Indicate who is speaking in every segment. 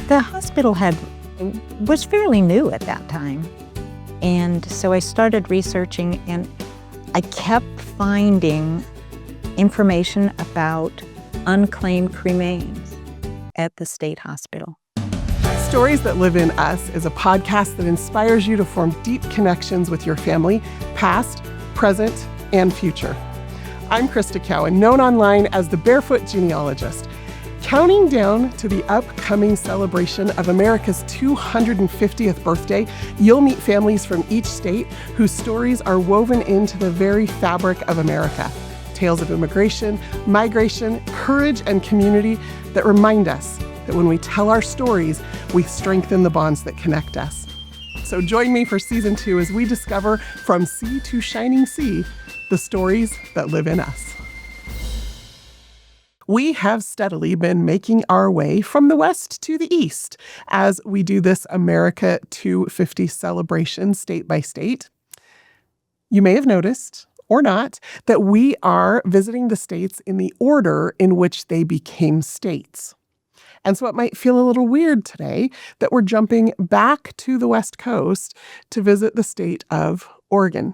Speaker 1: The hospital was fairly new at that time. And so I started researching, and I kept finding information about unclaimed cremains at the state hospital.
Speaker 2: Stories That Live in Us is a podcast that inspires you to form deep connections with your family, past, present, and future. I'm Krista Cowan, known online as the Barefoot Genealogist. Counting down to the upcoming celebration of America's 250th birthday, you'll meet families from each state whose stories are woven into the very fabric of America. Tales of immigration, migration, courage, and community that remind us that when we tell our stories, we strengthen the bonds that connect us. So join me for season 2 as we discover From Sea to Shining Sea, the stories that live in us. We have steadily been making our way from the west to the east as we do this America 250 celebration state by state. You may have noticed, or not, that we are visiting the states in the order in which they became states. And so it might feel a little weird today that we're jumping back to the West Coast to visit the state of Oregon.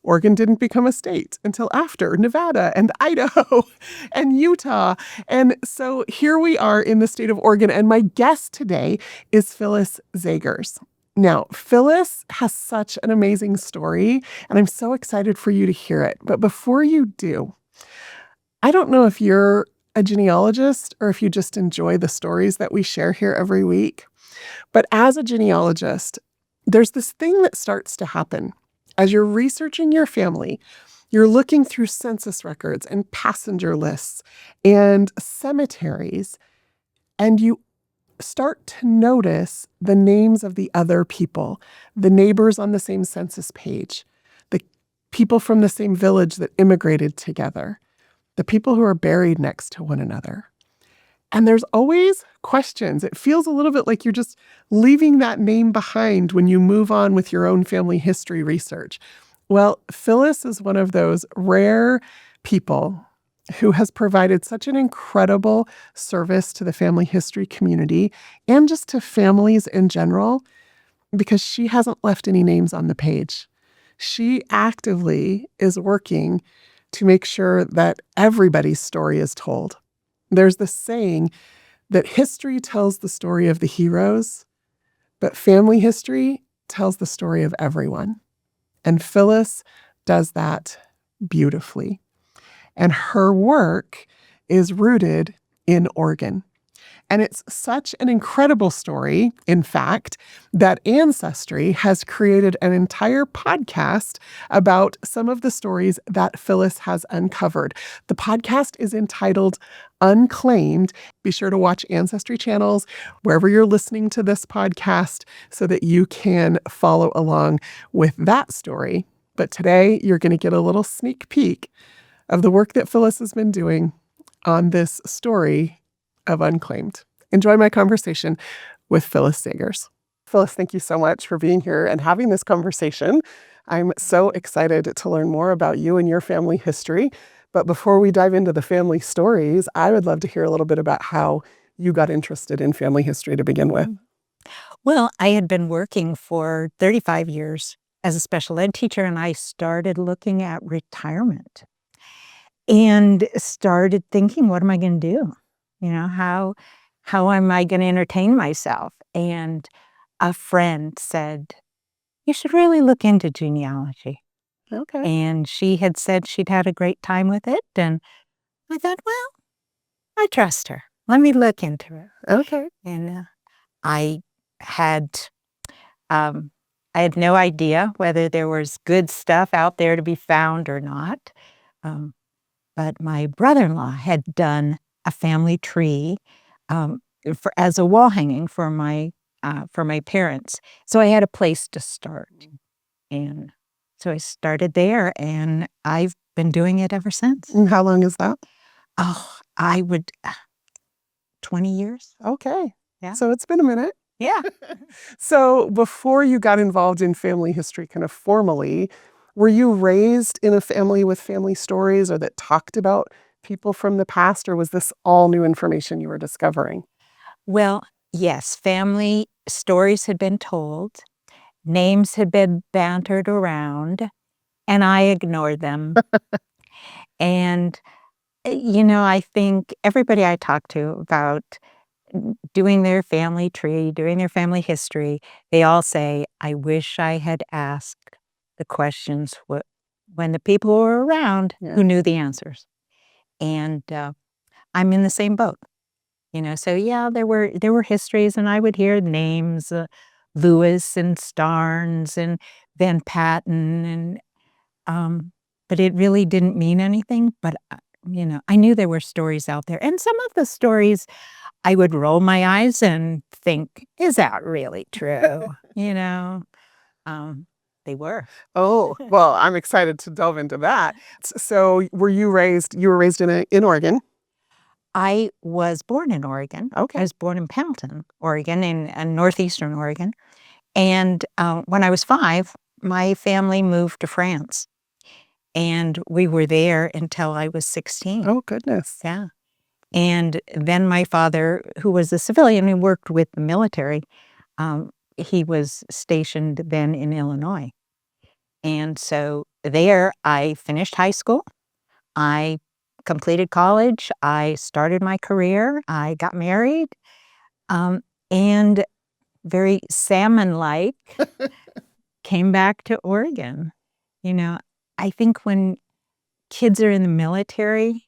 Speaker 2: Oregon didn't become a state until after Nevada and Idaho and Utah. And so here we are in the state of Oregon, and my guest today is Phyllis Zegers. Now, Phyllis has such an amazing story, and I'm so excited for you to hear it. But before you do, I don't know if you're a genealogist or if you just enjoy the stories that we share here every week. But as a genealogist, there's this thing that starts to happen. As you're researching your family, you're looking through census records and passenger lists and cemeteries, and you start to notice the names of the other people, the neighbors on the same census page, the people from the same village that immigrated together, the people who are buried next to one another. And there's always questions. It feels a little bit like you're just leaving that name behind when you move on with your own family history research. Well, Phyllis is one of those rare people who has provided such an incredible service to the family history community and just to families in general, because she hasn't left any names on the page. She actively is working to make sure that everybody's story is told. There's this saying that history tells the story of the heroes, but family history tells the story of everyone. And Phyllis does that beautifully. And her work is rooted in Oregon. And it's such an incredible story, in fact, that Ancestry has created an entire podcast about some of the stories that Phyllis has uncovered. The podcast is entitled Unclaimed. Be sure to watch Ancestry channels wherever you're listening to this podcast so that you can follow along with that story. But today, you're going to get a little sneak peek of the work that Phyllis has been doing on this story of Unclaimed. Enjoy my conversation with Phyllis Zegers. Phyllis, thank you so much for being here and having this conversation. I'm so excited to learn more about you and your family history. But before we dive into the family stories, I would love to hear a little bit about how you got interested in family history to begin with.
Speaker 1: Well, I had been working for 35 years as a special ed teacher, and I started looking at retirement and started thinking, what am I going to do? How am I going to entertain myself? And a friend said, you should really look into genealogy.
Speaker 2: Okay.
Speaker 1: And she had said she'd had a great time with it. And I thought, well, I trust her. Let me look into it.
Speaker 2: Okay.
Speaker 1: And I had no idea whether there was good stuff out there to be found or not. But my brother-in-law had done a family tree as a wall hanging for my parents. So I had a place to start. And so I started there, and I've been doing it ever since.
Speaker 2: And how long is that?
Speaker 1: 20 years.
Speaker 2: Okay.
Speaker 1: Yeah.
Speaker 2: So it's been a minute.
Speaker 1: Yeah.
Speaker 2: So before you got involved in family history kind of formally, were you raised in a family with family stories or that talked about people from the past, or was this all new information you were discovering?
Speaker 1: Well, Yes, family stories had been told, names had been bantered around, and I ignored them. And, I think everybody I talk to about doing their family tree, doing their family history, they all say, "I wish I had asked the questions when the people were around who knew the answers." And, I'm in the same boat, So, yeah, there were histories, and I would hear names, Lewis and Starnes and Van Patten, but it really didn't mean anything, but, I knew there were stories out there, and some of the stories I would roll my eyes and think, "Is that really true?" You know? Um, they were.
Speaker 2: Oh, well, I'm excited to delve into that. So, you were raised in Oregon?
Speaker 1: I was born in Oregon.
Speaker 2: Okay.
Speaker 1: I was born in Pendleton, Oregon, in northeastern Oregon, and, when I was 5, my family moved to France, and we were there until I was 16.
Speaker 2: Oh, goodness.
Speaker 1: Yeah. And then my father, who was a civilian who worked with the military, he was stationed then in Illinois. And so there I finished high school. I completed college. I started my career. I got married. And very salmon-like came back to Oregon. You know, I think when kids are in the military,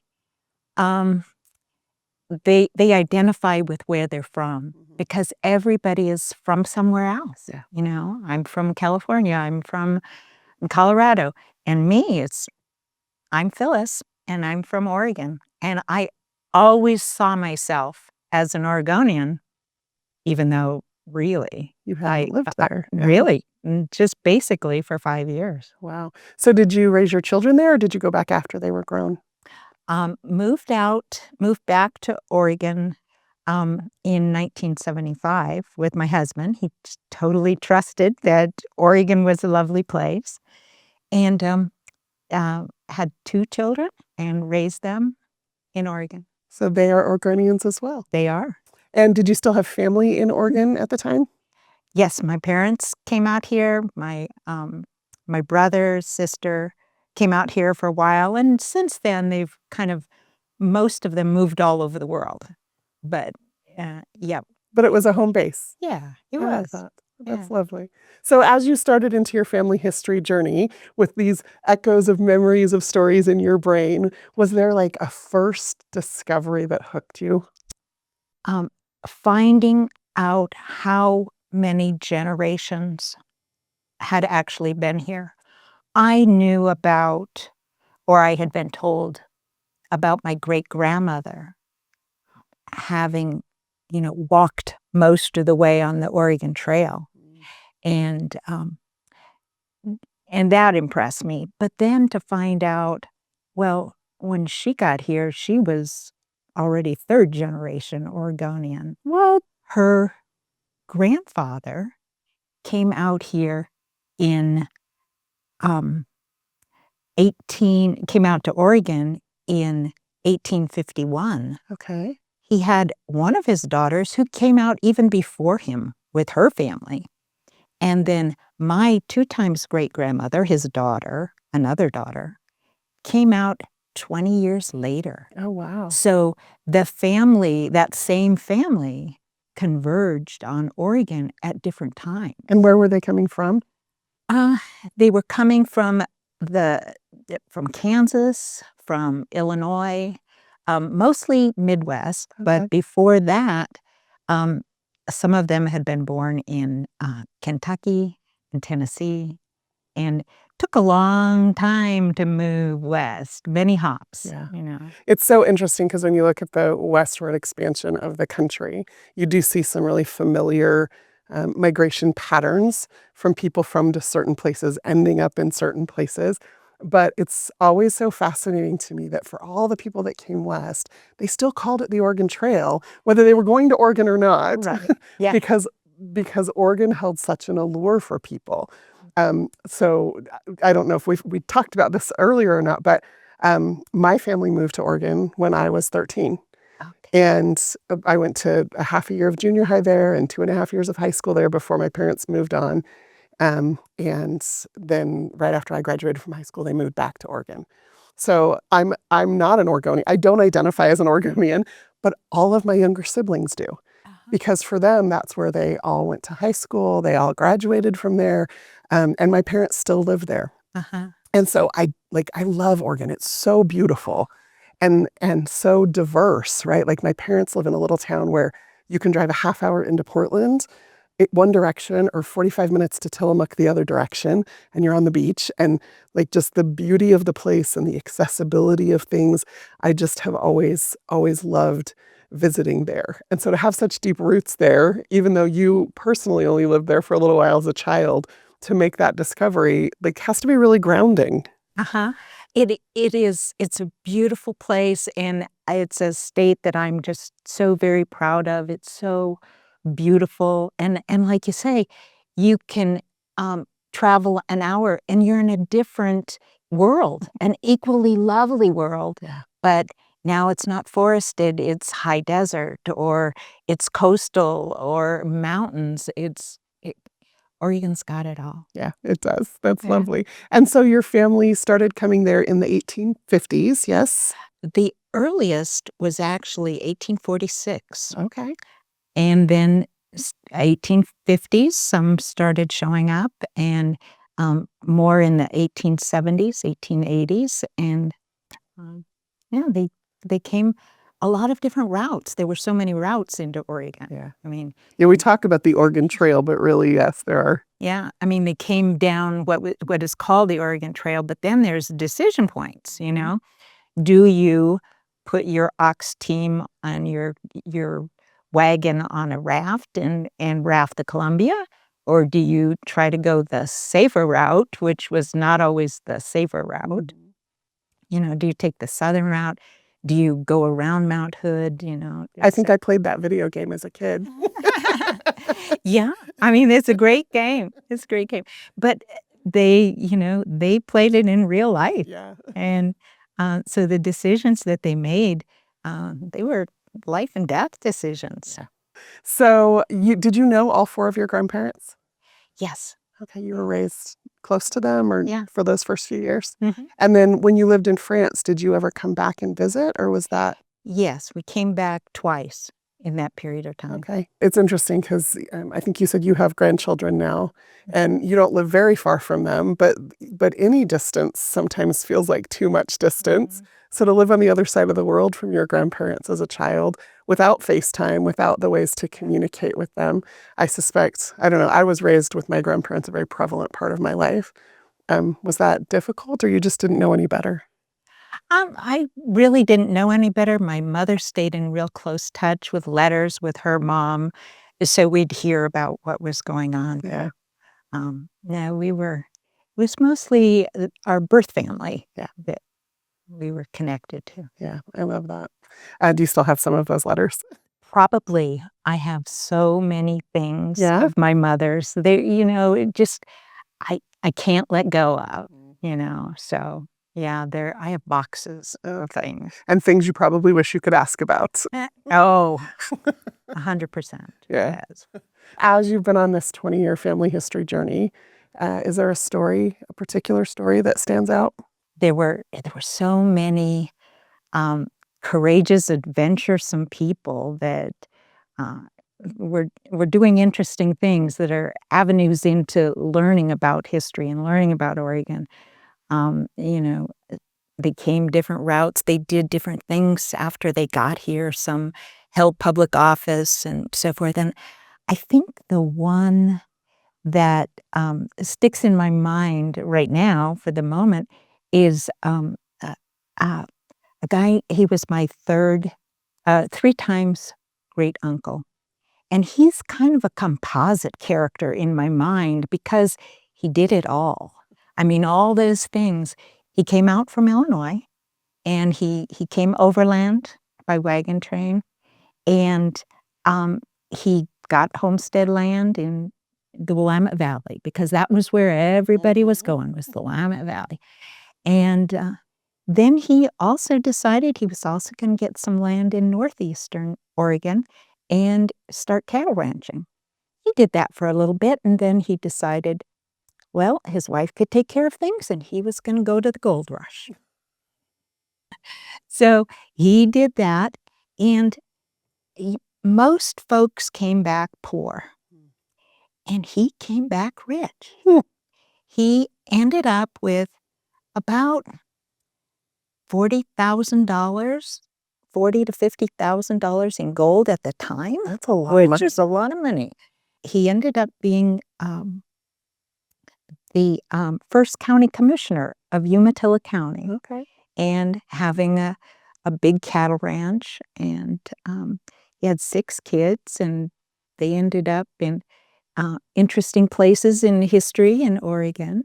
Speaker 1: um, they identify with where they're from because everybody is from somewhere else.
Speaker 2: Yeah.
Speaker 1: I'm from California. I'm from Colorado. And me, I'm Phyllis, and I'm from Oregon. And I always saw myself as an Oregonian, even though really,
Speaker 2: You haven't lived there. Yeah.
Speaker 1: really, just basically for 5 years.
Speaker 2: Wow. So did you raise your children there, or did you go back after they were grown?
Speaker 1: Moved back to Oregon in 1975 with my husband. He totally trusted that Oregon was a lovely place, and had 2 children and raised them in Oregon.
Speaker 2: So they are Oregonians as well.
Speaker 1: They are.
Speaker 2: And did you still have family in Oregon at the time?
Speaker 1: Yes, my parents came out here. My brother, sister came out here for a while, and since then, most of them moved all over the world. But, yeah.
Speaker 2: But it was a home base.
Speaker 1: Yeah, it
Speaker 2: I love
Speaker 1: was.
Speaker 2: that.
Speaker 1: Yeah.
Speaker 2: That's lovely. So as you started into your family history journey with these echoes of memories of stories in your brain, was there like a first discovery that hooked you?
Speaker 1: Finding out how many generations had actually been here. I knew about, or I had been told about my great-grandmother having, walked most of the way on the Oregon Trail, and, um, and that impressed me, but then to find out, well, when she got here, she was already 3rd generation Oregonian.
Speaker 2: Well,
Speaker 1: Her grandfather came out here in, um, came out to Oregon in 1851.
Speaker 2: okay.
Speaker 1: He had one of his daughters who came out even before him with her family. And then my 2 times great-grandmother, his daughter, another daughter, came out 20 years later.
Speaker 2: Oh, wow.
Speaker 1: So that same family converged on Oregon at different times.
Speaker 2: And where were they coming from?
Speaker 1: Uh, they were coming from Kansas, from Illinois, mostly Midwest,
Speaker 2: Okay.
Speaker 1: but before that, um, some of them had been born in, Kentucky and Tennessee, and took a long time to move west, many hops,
Speaker 2: Yeah.
Speaker 1: you know?
Speaker 2: It's so interesting because when you look at the westward expansion of the country, you do see some really familiar migration patterns from people from to certain places ending up in certain places. But it's always so fascinating to me that for all the people that came west, they still called it the Oregon Trail, whether they were going to Oregon or not,
Speaker 1: Right. Yeah.
Speaker 2: because Oregon held such an allure for people. So I don't know if we talked about this earlier or not, but my family moved to Oregon when I was 13.
Speaker 1: Okay.
Speaker 2: And I went to a half a year of junior high there and 2.5 years of high school there before my parents moved on. And then right after I graduated from high school, they moved back to Oregon. So I'm not an Oregonian. I don't identify as an Oregonian, but all of my younger siblings do. Because for them, that's where they all went to high school. They all graduated from there. And my parents still live there. And so I love Oregon. It's so beautiful and so diverse, right? Like my parents live in a little town where you can drive a half hour into Portland one direction or 45 minutes to Tillamook the other direction, and you're on the beach. And like just the beauty of the place and the accessibility of things, I just have always loved visiting there. And so to have such deep roots there, even though you personally only lived there for a little while as a child, to make that discovery, like, has to be really grounding.
Speaker 1: It's a beautiful place, and it's a state that I'm just so very proud of. It's so beautiful, and like you say, you can travel an hour and you're in a different world, an equally lovely world.
Speaker 2: Yeah.
Speaker 1: But now it's not forested, it's high desert, or it's coastal, or mountains. Oregon's got it all.
Speaker 2: Yeah, it does. That's lovely. And so your family started coming there in the 1850s, yes?
Speaker 1: The earliest was actually 1846.
Speaker 2: Okay.
Speaker 1: And then 1850s, some started showing up, and more in the 1870s, 1880s. And yeah, they came a lot of different routes. There were so many routes into Oregon.
Speaker 2: Yeah.
Speaker 1: I mean,
Speaker 2: Yeah, we talk about the Oregon Trail, but really, yes, there are.
Speaker 1: yeah, I mean, they came down what is called the Oregon Trail, but then there's decision points, you know? Do you put your ox team on your wagon on a raft and raft the Columbia? Or do you try to go the safer route, which was not always the safer route? You know, do you take the southern route? Do you go around Mount Hood? You know,
Speaker 2: I think I played that video game as a kid.
Speaker 1: yeah, I mean, it's a great game. It's a great game. But they played it in real life.
Speaker 2: Yeah.
Speaker 1: And so the decisions that they made, they were life and death decisions.
Speaker 2: So did you know all 4 of your grandparents?
Speaker 1: Yes.
Speaker 2: Okay, you were raised close to them or
Speaker 1: Yeah.
Speaker 2: for those first few years?
Speaker 1: Mhm.
Speaker 2: And then when you lived in France, did you ever come back and visit, or was that?
Speaker 1: Yes, we came back twice in that period of time.
Speaker 2: Okay. It's interesting because I think you said you have grandchildren now, and you don't live very far from them, but any distance sometimes feels like too much distance. So to live on the other side of the world from your grandparents as a child, without FaceTime, without the ways to communicate with them, I suspect, I don't know, I was raised with my grandparents, a very prevalent part of my life. Was that difficult, or you just didn't know any better?
Speaker 1: I really didn't know any better. My mother stayed in real close touch with letters with her mom, so we'd hear about what was going on.
Speaker 2: Yeah.
Speaker 1: No, it was mostly our birth family that we were connected to.
Speaker 2: Yeah, I love that. Do you still have some of those letters?
Speaker 1: Probably. I have so many things
Speaker 2: Yeah?
Speaker 1: of my mother's. It just I can't let go of, so yeah, I have boxes of things.
Speaker 2: And things you probably wish you could ask about.
Speaker 1: Oh, 100%.
Speaker 2: Yeah.
Speaker 1: Yes.
Speaker 2: As you've been on this 20-year family history journey, is there a particular story that stands out?
Speaker 1: There were so many courageous, adventuresome people that were doing interesting things that are avenues into learning about history and learning about Oregon. They came different routes. They did different things after they got here. Some held public office and so forth. And I think the one that sticks in my mind right now for the moment is a guy. He was my 3 times great uncle. And he's kind of a composite character in my mind because he did it all. I mean, all those things. He came out from Illinois, and he came overland by wagon train, and he got homestead land in the Willamette Valley because that was where everybody was going, was the Willamette Valley. And then he also decided he was also going to get some land in northeastern Oregon and start cattle ranching. He did that for a little bit, and then he decided, well, his wife could take care of things, and he was going to go to the gold rush. So he did that, and most folks came back poor, and he came back rich. He ended up with about $40,000, $40,000 to $50,000 in gold at the time.
Speaker 2: That's a lot of
Speaker 1: which
Speaker 2: money.
Speaker 1: is a lot of money. He ended up being the first county commissioner of Umatilla County.
Speaker 2: Okay.
Speaker 1: And having a big cattle ranch, and he had 6 kids, and they ended up in interesting places in history in Oregon.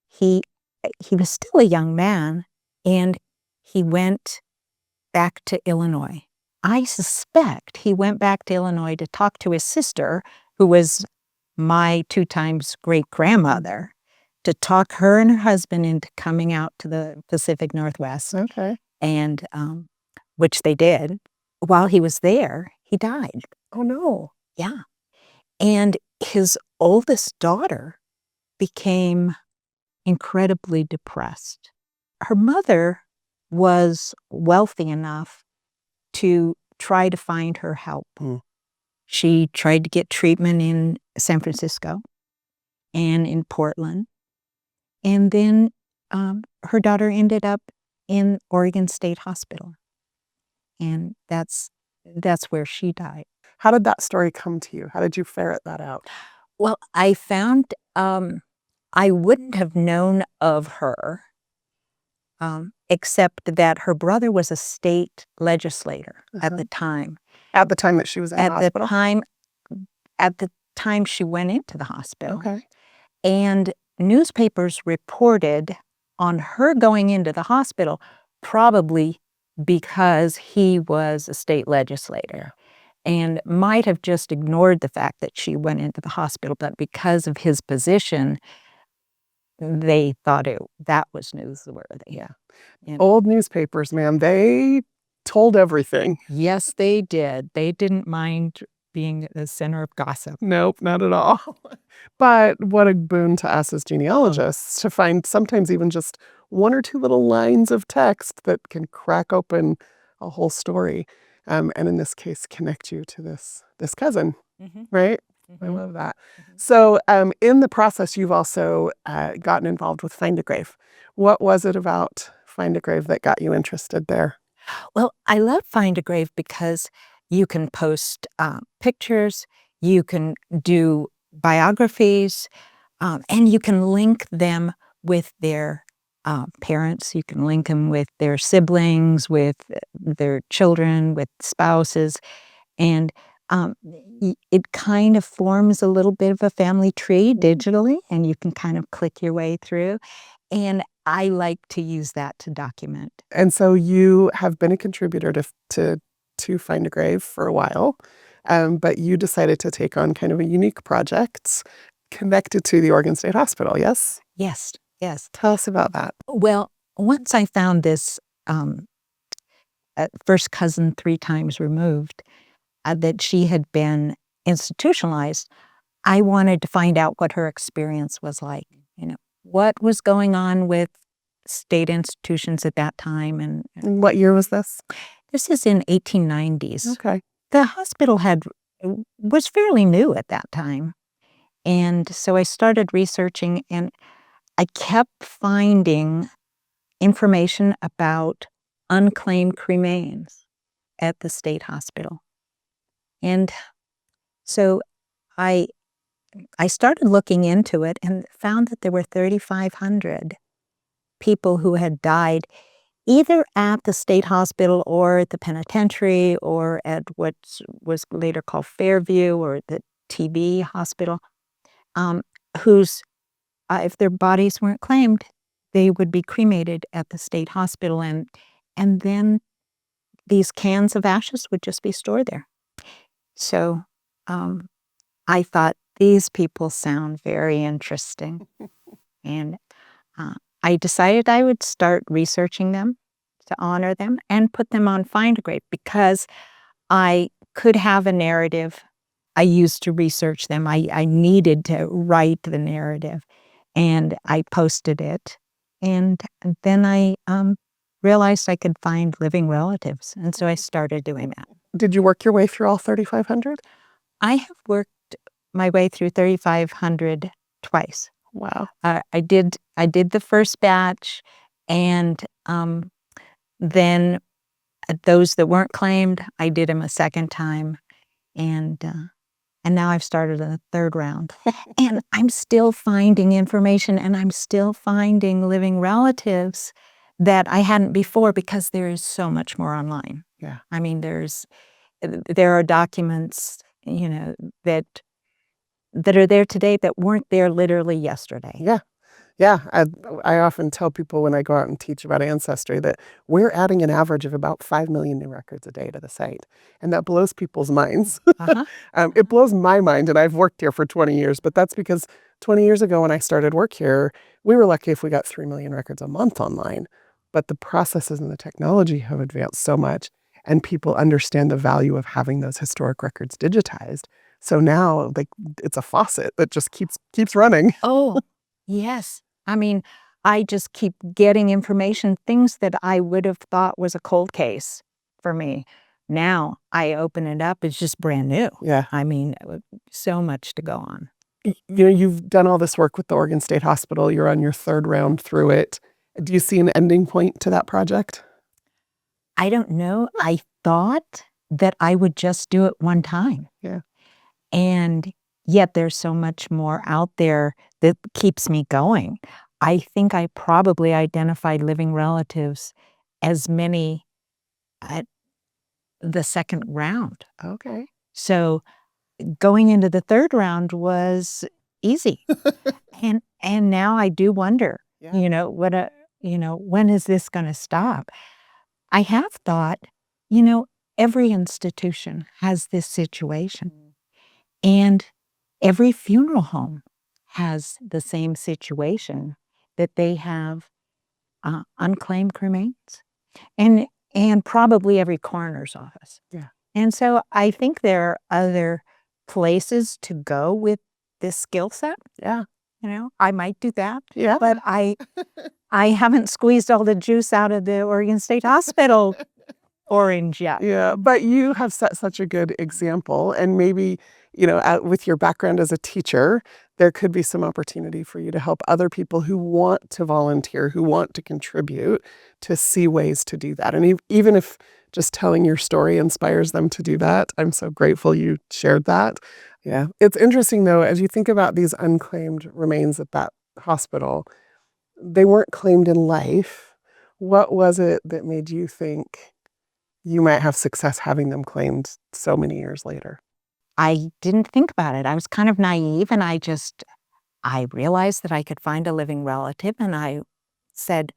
Speaker 1: He was still a young man, and he went back to Illinois. I suspect he went back to Illinois to talk to his sister, who was my 2 times great-grandmother, to talk her and her husband into coming out to the Pacific Northwest.
Speaker 2: Okay.
Speaker 1: And which they did. While he was there, he died.
Speaker 2: Oh, no.
Speaker 1: Yeah. And his oldest daughter became incredibly depressed. Her mother was wealthy enough to try to find her help. She tried to get treatment in San Francisco and in Portland. And then her daughter ended up in Oregon State Hospital. And that's where she died.
Speaker 2: How did that story come to you? How did you ferret that out?
Speaker 1: Well, I found I wouldn't have known of her except that her brother was a state legislator at the time.
Speaker 2: At the time that she was in the hospital?
Speaker 1: At the time she went into the hospital.
Speaker 2: Okay.
Speaker 1: And newspapers reported on her going into the hospital, probably because he was a state legislator, and might have just ignored the fact that she went into the hospital, but because of his position, they thought that was newsworthy.
Speaker 2: Yeah.
Speaker 1: And
Speaker 2: Old newspapers, man, they told everything.
Speaker 1: yes, they did. They didn't mind being the center of gossip.
Speaker 2: Nope, not at all. But what a boon to us as genealogists to find sometimes even just 1 or 2 little lines of text that can crack open a whole story. And in this case, connect you to this cousin, right? I love that. So in the process, you've also gotten involved with Find a Grave. What was it about Find a Grave that got you interested there?
Speaker 1: Well, I love Find a Grave because you can post pictures, you can do biographies, and you can link them with their parents. You can link them with their siblings, with their children, with spouses. And it kind of forms a little bit of a family tree digitally, and you can kind of click your way through. And I like to use that to document.
Speaker 2: And so you have been a contributor to Find a Grave for a while, but you decided to take on kind of a unique project connected to the Oregon State Hospital, yes?
Speaker 1: Yes, yes.
Speaker 2: Tell us about that.
Speaker 1: Well, once I found this first cousin 3 times removed, that she had been institutionalized, I wanted to find out what her experience was like. What was going on with state institutions at that time. And
Speaker 2: And what year was this?
Speaker 1: this is in 1890s.
Speaker 2: Okay.
Speaker 1: The hospital was fairly new at that time. And so I started researching, and I kept finding information about unclaimed cremains at the state hospital. And so I started looking into it and found that there were 3,500 people who had died either at the state hospital or at the penitentiary or at what was later called Fairview or the TB hospital, whose, if their bodies weren't claimed, they would be cremated at the state hospital, and then these cans of ashes would just be stored there. So I thought, these people sound very interesting. And I decided I would start researching them to honor them and put them on Find a Grave because I could have a narrative. I used to research them. I needed to write the narrative, and I posted it. And then I realized I could find living relatives, and so I started doing that.
Speaker 2: Did you work your way through all 3,500?
Speaker 1: I have worked my way through 3,500 twice.
Speaker 2: Wow.
Speaker 1: I did the first batch, and then those that weren't claimed, I did them a second time, and now I've started a third round. And I'm still finding information, and I'm still finding living relatives that I hadn't before because there is so much more online.
Speaker 2: Yeah.
Speaker 1: I mean, there are documents, that are there today that weren't there literally yesterday.
Speaker 2: Yeah. Yeah, I often tell people when I go out and teach about Ancestry that we're adding an average of about 5 million new records a day to the site. And that blows people's minds.
Speaker 1: Uh-huh.
Speaker 2: It blows my mind, and I've worked here for 20 years, but that's because 20 years ago when I started work here, we were lucky if we got 3 million records a month online. But the processes and the technology have advanced so much, and people understand the value of having those historic records digitized. So now, like, it's a faucet that just keeps running.
Speaker 1: Oh, yes. I mean, I just keep getting information, things that I would have thought was a cold case for me. Now I open it up, it's just brand new.
Speaker 2: Yeah.
Speaker 1: I mean, so much to go on.
Speaker 2: You've done all this work with the Oregon State Hospital. You're on your third round through it. Do you see an ending point to that project?
Speaker 1: I don't know. I thought that I would just do it one time.
Speaker 2: Yeah.
Speaker 1: And yet there's so much more out there that keeps me going. I think I probably identified living relatives as many at the second round.
Speaker 2: Okay.
Speaker 1: So going into the third round was easy. And now I do wonder,
Speaker 2: Yeah.
Speaker 1: when is this going to stop? I have thought, every institution has this situation. And every funeral home has the same situation, that they have unclaimed cremains, and probably every coroner's office.
Speaker 2: Yeah.
Speaker 1: And so I think there are other places to go with this skill set.
Speaker 2: Yeah.
Speaker 1: I might do that.
Speaker 2: Yeah.
Speaker 1: But I haven't squeezed all the juice out of the Oregon State Hospital orange yet.
Speaker 2: Yeah, but you have set such a good example, and maybe, with your background as a teacher, there could be some opportunity for you to help other people who want to volunteer, who want to contribute, to see ways to do that. And even if just telling your story inspires them to do that, I'm so grateful you shared that. Yeah. It's interesting, though, as you think about these unclaimed remains at that hospital, they weren't claimed in life. What was it that made you think you might have success having them claimed so many years later?
Speaker 1: I didn't think about it. I was kind of naive, and I realized that I could find a living relative, and I said,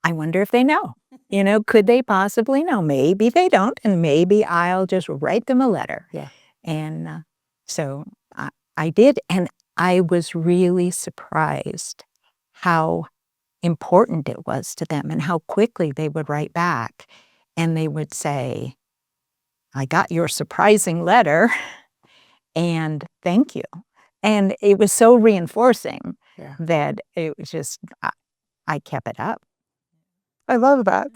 Speaker 1: I wonder if they know. Could they possibly know? Maybe they don't, and maybe I'll just write them a letter.
Speaker 2: Yeah.
Speaker 1: And so I did, and I was really surprised how important it was to them and how quickly they would write back. And they would say, I got your surprising letter, and thank you. And it was so reinforcing
Speaker 2: Yeah.
Speaker 1: that it was just, I kept it up.
Speaker 2: I love that.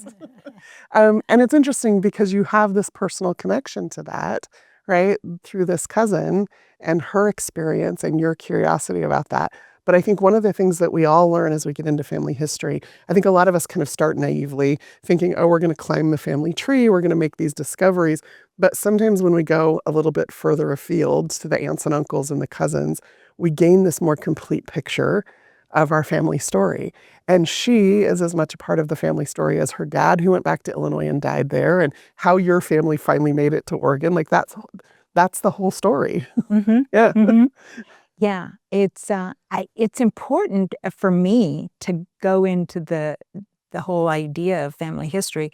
Speaker 2: And it's interesting because you have this personal connection to that, right? Through this cousin and her experience and your curiosity about that. But I think one of the things that we all learn as we get into family history, I think a lot of us kind of start naively thinking, oh, we're going to climb the family tree, we're going to make these discoveries. But sometimes when we go a little bit further afield to the aunts and uncles and the cousins, we gain this more complete picture of our family story. And she is as much a part of the family story as her dad, who went back to Illinois and died there, and how your family finally made it to Oregon. Like that's the whole story.
Speaker 1: Mm-hmm.
Speaker 2: Yeah.
Speaker 1: Mm-hmm. Yeah, it's important for me to go into the whole idea of family history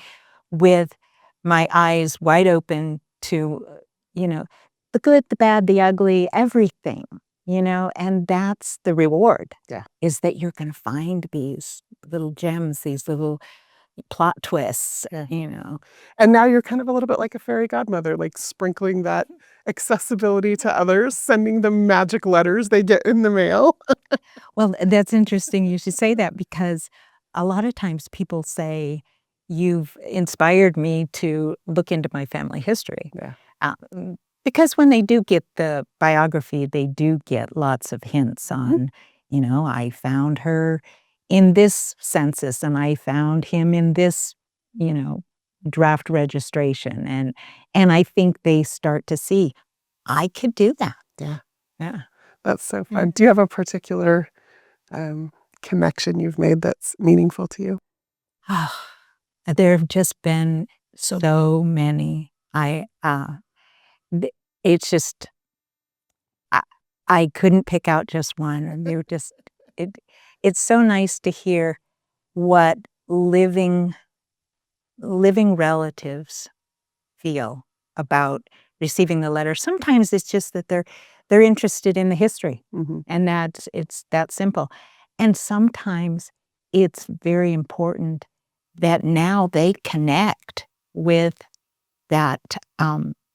Speaker 1: with my eyes wide open to, the good, the bad, the ugly, everything, and that's the reward.
Speaker 2: Yeah.
Speaker 1: Is that you're going to find these little gems, these little plot twists,
Speaker 2: And now you're kind of a little bit like a fairy godmother, like sprinkling that accessibility to others, sending them magic letters they get in the mail.
Speaker 1: Well, that's interesting you should say that, because a lot of times people say, "You've inspired me to look into my family history."
Speaker 2: Yeah.
Speaker 1: Because when they do get the biography, they do get lots of hints on, I found her in this census and I found him in this, draft registration. And I think they start to see, I could do that.
Speaker 2: Yeah.
Speaker 1: Yeah.
Speaker 2: That's so
Speaker 1: Yeah.
Speaker 2: fun. Do you have a particular connection you've made that's meaningful to you?
Speaker 1: There have just been so many. It's just, I, I couldn't pick out just one. And they were just, it, it's so nice to hear what living relatives feel about receiving the letter. Sometimes it's just that they're interested in the history,
Speaker 2: Mm-hmm.
Speaker 1: and it's that simple. And sometimes it's very important that now they connect with that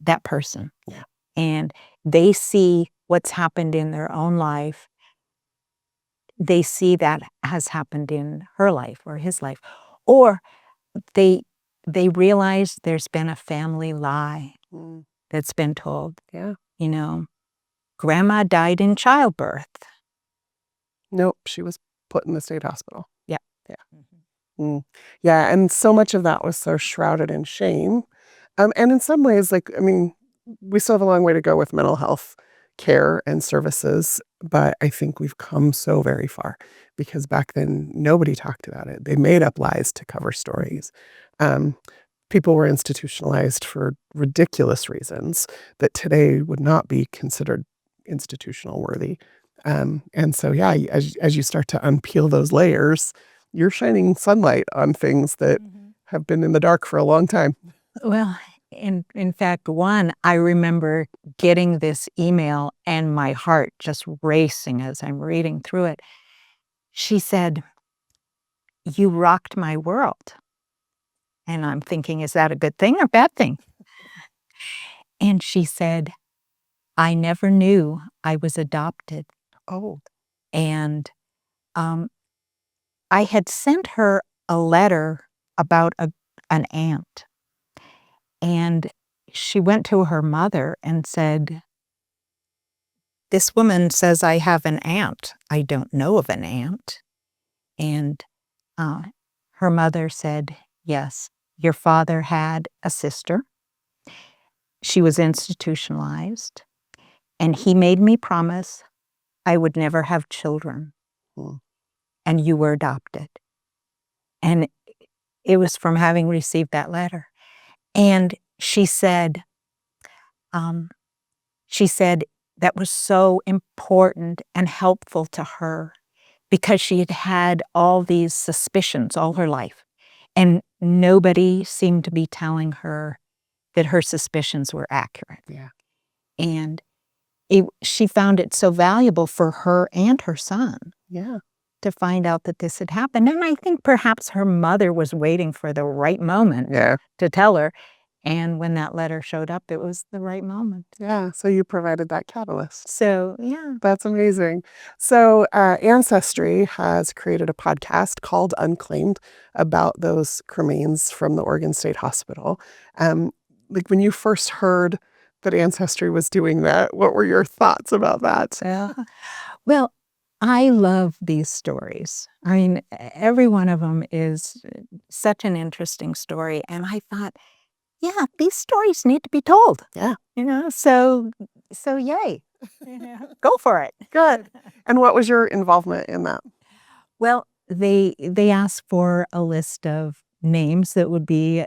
Speaker 1: that person.
Speaker 2: Yeah.
Speaker 1: And they see what's happened in their own life. They see that has happened in her life or his life. Or they realize there's been a family lie
Speaker 2: Mm.
Speaker 1: that's been told.
Speaker 2: Yeah.
Speaker 1: Grandma died in childbirth.
Speaker 2: Nope. She was put in the state hospital.
Speaker 1: Yeah.
Speaker 2: Yeah. Mm. Yeah. And so much of that was so shrouded in shame. And in some ways, we still have a long way to go with mental health care and services, but I think we've come so very far, because back then nobody talked about it. They made up lies to cover stories. Um, People were institutionalized for ridiculous reasons that today would not be considered institutional worthy. And so, yeah, as you start to unpeel those layers, you're shining sunlight on things that have been in the dark for a long time.
Speaker 1: Well, in fact, I remember getting this email and my heart just racing as I'm reading through it. She said, "You rocked my world." And I'm thinking, is that a good thing or bad thing? And she said, "I never knew I was adopted."
Speaker 2: Oh,
Speaker 1: And I had sent her a letter about an aunt. And she went to her mother and said, "This woman says I have an aunt. I don't know of an aunt." And uh, her mother said, "Yes, your father had a sister. She was institutionalized. And he made me promise I would never have children.
Speaker 2: mm,
Speaker 1: And you were adopted." And it was from having received that letter. And um, she said that was so important and helpful to her, because she had had all these suspicions all her life. And nobody seemed to be telling her that her suspicions were accurate.
Speaker 2: yeah.
Speaker 1: And she found it so valuable for her and her son
Speaker 2: Yeah.
Speaker 1: to find out that this had happened. And I think perhaps her mother was waiting for the right moment
Speaker 2: Yeah.
Speaker 1: to tell her. And when that letter showed up, it was the right moment.
Speaker 2: Yeah. So you provided that catalyst.
Speaker 1: So, yeah.
Speaker 2: That's amazing. So Ancestry has created a podcast called Unclaimed about those cremains from the Oregon State Hospital. Like, when you first heard that Ancestry was doing that, what were your thoughts about that?
Speaker 1: Well, I love these stories. I mean, every one of them is such an interesting story. And I thought, yeah, these stories need to be told.
Speaker 2: Yeah.
Speaker 1: So yay. Go for it.
Speaker 2: Good. And what was your involvement in that?
Speaker 1: Well, they asked for a list of names that would be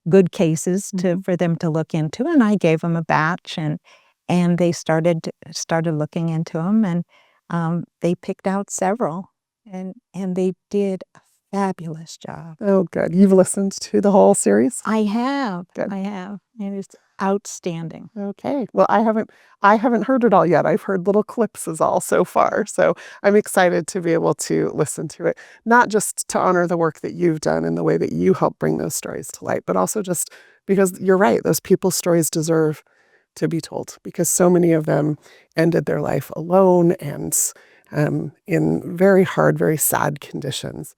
Speaker 1: good cases for them to look into, and I gave them a batch, and they started looking into them, and they picked out several, and they did a fabulous job.
Speaker 2: Oh, good. You've listened to the whole series?
Speaker 1: I have.
Speaker 2: Good.
Speaker 1: I have. And it's outstanding.
Speaker 2: Okay. Well, I haven't heard it all yet. I've heard little clips is all so far. So I'm excited to be able to listen to it, not just to honor the work that you've done and the way that you help bring those stories to light, but also just because you're right, those people's stories deserve to be told because so many of them ended their life alone and in very hard, very sad conditions.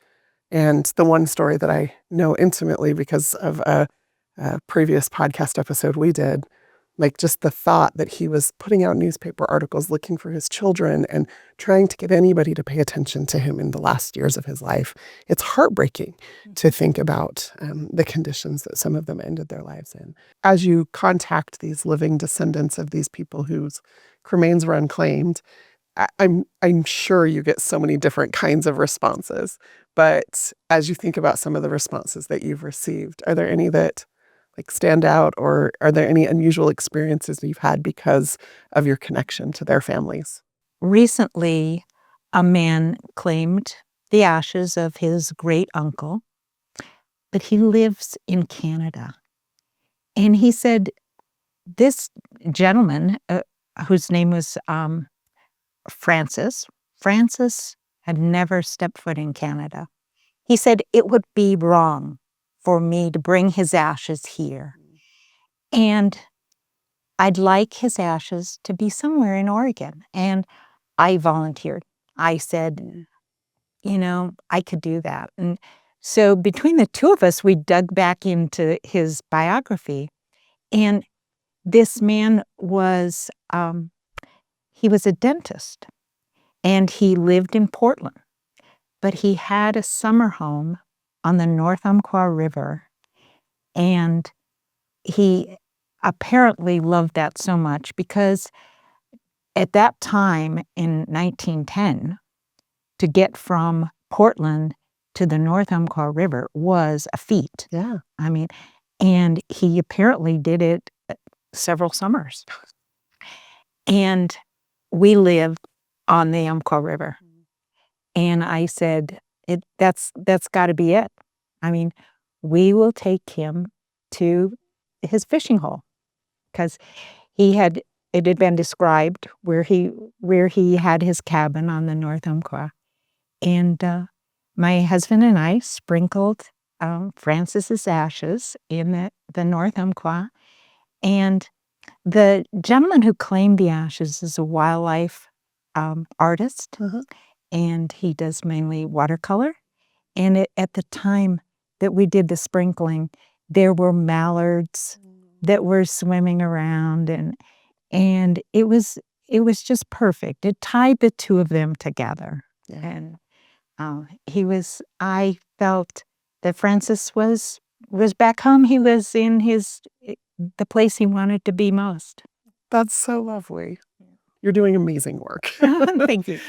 Speaker 2: And the one story that I know intimately because of a previous podcast episode we did, like just the thought that he was putting out newspaper articles looking for his children and trying to get anybody to pay attention to him in the last years of his life. It's heartbreaking to think about the conditions that some of them ended their lives in. As you contact these living descendants of these people whose cremains were unclaimed, I'm sure you get so many different kinds of responses. But as you think about some of the responses that you've received, are there any that like stand out, or are there any unusual experiences that you've had because of your connection to their families?
Speaker 1: Recently, a man claimed the ashes of his great uncle, but he lives in Canada. And he said this gentleman, whose name was Francis had never stepped foot in Canada. He said it would be wrong for me to bring his ashes here. And I'd like his ashes to be somewhere in Oregon. And I volunteered. I said, I could do that. And so between the two of us, we dug back into his biography. And this man was, he was a dentist. And he lived in Portland. But he had a summer home on the North Umpqua River. And he apparently loved that so much because at that time in 1910, to get from Portland to the North Umpqua River was a feat.
Speaker 2: Yeah.
Speaker 1: I mean, and he apparently did it several summers. And we lived on the Umpqua River. And I said, that's got to be it. I mean, we will take him to his fishing hole because it had been described where he had his cabin on the North Umpqua. And my husband and I sprinkled Francis's ashes in the North Umpqua. And the gentleman who claimed the ashes is a wildlife artist, and he does mainly watercolor. And at the time that we did the sprinkling, there were mallards that were swimming around, and it was just perfect. It tied the two of them together.
Speaker 2: Yeah.
Speaker 1: And I felt that Francis was back home. He was in the place he wanted to be most.
Speaker 2: That's so lovely. You're doing amazing work.
Speaker 1: Thank you.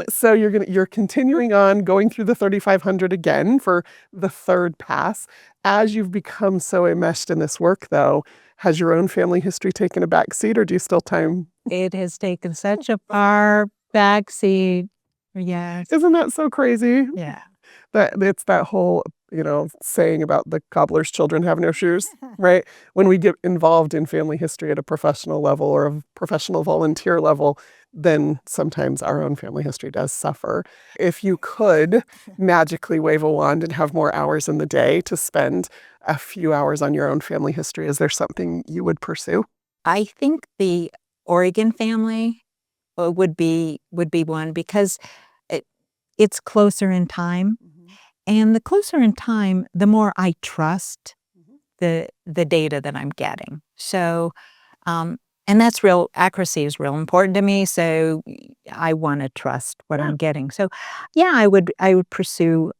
Speaker 2: So you're continuing on going through the 3,500 again for the third pass. As you've become so enmeshed in this work, though, has your own family history taken a back seat, or do you still time?
Speaker 1: It has taken such a far back seat. Yes.
Speaker 2: Isn't that so crazy?
Speaker 1: Yeah.
Speaker 2: That it's that whole, saying about the cobbler's children have no shoes, right? When we get involved in family history at a professional level or a professional volunteer level, then sometimes our own family history does suffer. If you could magically wave a wand and have more hours in the day to spend a few hours on your own family history, is there something you would pursue?
Speaker 1: I think the Oregon family would be one because it's closer in time. And the closer in time, the more I trust the data that I'm getting. So, and that's accuracy is real important to me. So I want to trust what I'm getting. So yeah, I would pursue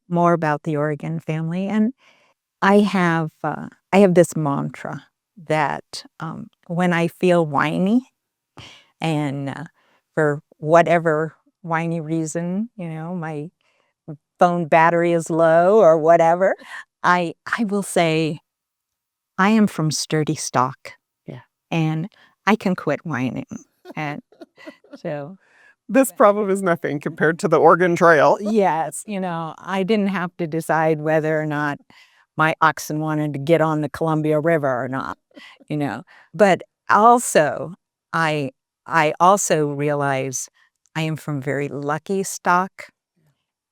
Speaker 1: more about the Oregon family. And I have this mantra that when I feel whiny and for whatever whiny reason, my phone battery is low or whatever, I will say, I am from sturdy stock.
Speaker 2: Yeah.
Speaker 1: And I can quit whining. And so.
Speaker 2: This problem is nothing compared to the Oregon Trail.
Speaker 1: Yes, I didn't have to decide whether or not my oxen wanted to get on the Columbia River or not, But also, I I also realize I am from very lucky stock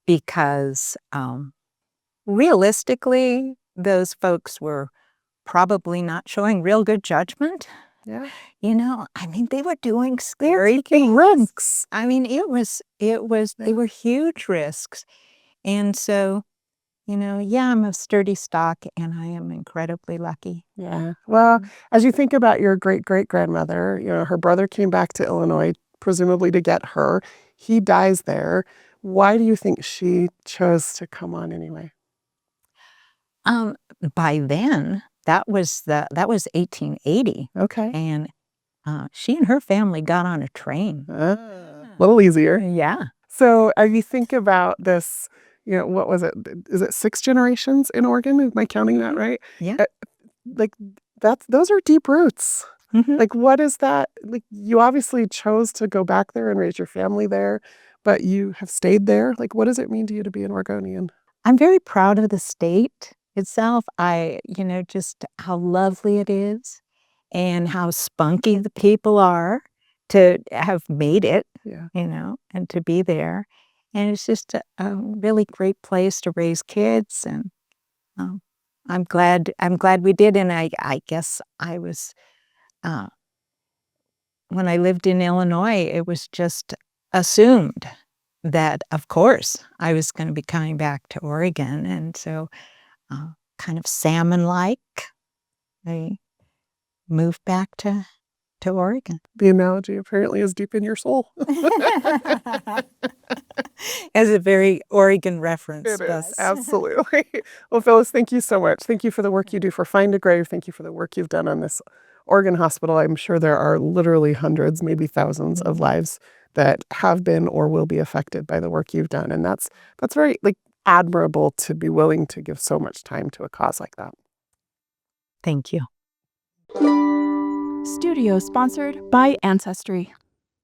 Speaker 1: because, realistically, those folks were probably not showing real good judgment.
Speaker 2: Yeah.
Speaker 1: I mean, they were doing scary
Speaker 2: taking risks.
Speaker 1: I mean, they were huge risks. And so, yeah, I'm a sturdy stock and I am incredibly lucky.
Speaker 2: Yeah. Well, as you think about your great-great-grandmother, her brother came back to Illinois, presumably to get her. He dies there. Why do you think she chose to come on anyway?
Speaker 1: Um, by then, that was 1880,
Speaker 2: Okay.
Speaker 1: and she and her family got on a train.
Speaker 2: A little easier.
Speaker 1: Yeah.
Speaker 2: So as you think about this, what was it? Is it 6 generations in Oregon? Am I counting that right?
Speaker 1: Yeah.
Speaker 2: Uh, Like those are deep roots.
Speaker 1: Mhm.
Speaker 2: Like, what is that? Like, you obviously chose to go back there and raise your family there, but you have stayed there. Like, what does it mean to you to be an Oregonian?
Speaker 1: I'm very proud of the state itself. Just how lovely it is and how spunky the people are to have made it,
Speaker 2: Yeah.
Speaker 1: and to be there. And it's just a really great place to raise kids, and um, I'm glad we did. And I guess I was uh, when I lived in Illinois, it was just assumed that, of course, I was going to be coming back to Oregon, and so kind of salmon-like, I moved back to Oregon.
Speaker 2: The analogy apparently is deep in your soul.
Speaker 1: As a very Oregon reference,
Speaker 2: It
Speaker 1: but
Speaker 2: is, absolutely. Well, Phyllis, thank you so much. Thank you for the work you do for Find a Grave. Thank you for the work you've done on this Oregon hospital. I'm sure there are literally hundreds, maybe thousands of lives that have been or will be affected by the work you've done. And that's very admirable to be willing to give so much time to a cause like that.
Speaker 1: Thank you.
Speaker 3: Studio sponsored by Ancestry.